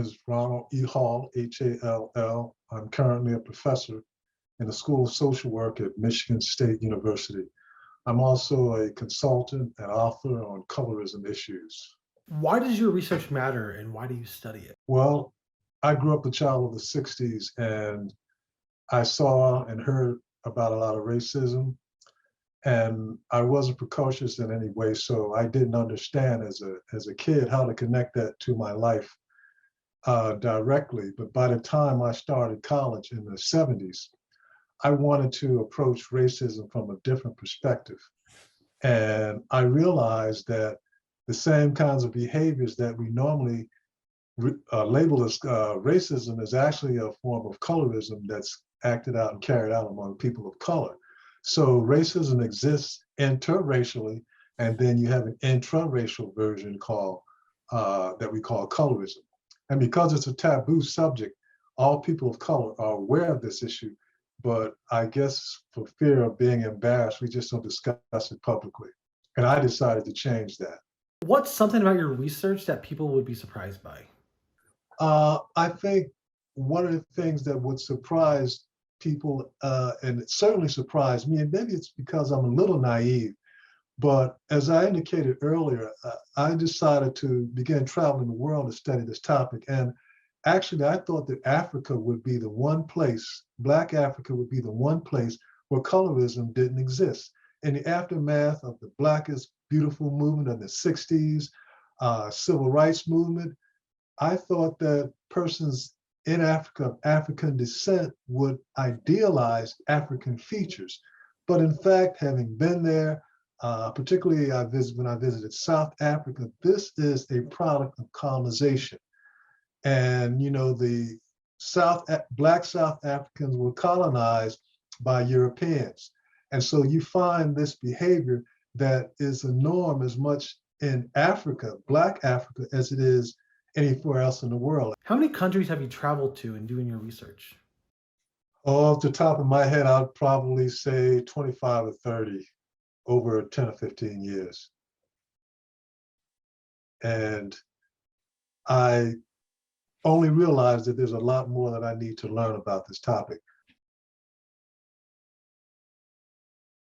is Ronald E. Hall, Hall. I'm currently a professor in the School of Social Work at Michigan State University. I'm also a consultant and author on colorism issues. Why does your research matter and why do you study it? Well, I grew up a child of the 60s and I saw and heard about a lot of racism, and I wasn't precocious in any way, so I didn't understand as a kid how to connect that to my life directly. But by the time I started college in the 70s, I wanted to approach racism from a different perspective. And I realized that the same kinds of behaviors that we normally label as racism is actually a form of colorism that's acted out and carried out among people of color. So racism exists interracially, and then you have an intraracial version called that we call colorism. And because it's a taboo subject, all people of color are aware of this issue, but I guess for fear of being embarrassed, we just don't discuss it publicly. And I decided to change that. What's something about your research that people would be surprised by? I think one of the things that would surprise people, and it certainly surprised me, and maybe it's because I'm a little naive, but as I indicated earlier, I decided to begin traveling the world to study this topic. And actually, I thought that Africa would be the one place, Black Africa would be the one place where colorism didn't exist. In the aftermath of the Black is Beautiful movement of the 60s, civil rights movement, I thought that persons in Africa of African descent would idealize African features. But in fact, having been there, particularly when I visited South Africa, this is a product of colonization. And you know, the Black South Africans were colonized by Europeans. And so you find this behavior that is a norm as much in Africa, Black Africa, as it is anywhere else in the world. How many countries have you traveled to in doing your research? Oh, off the top of my head, I'd probably say 25 or 30 over 10 or 15 years. And I only realized that there's a lot more that I need to learn about this topic.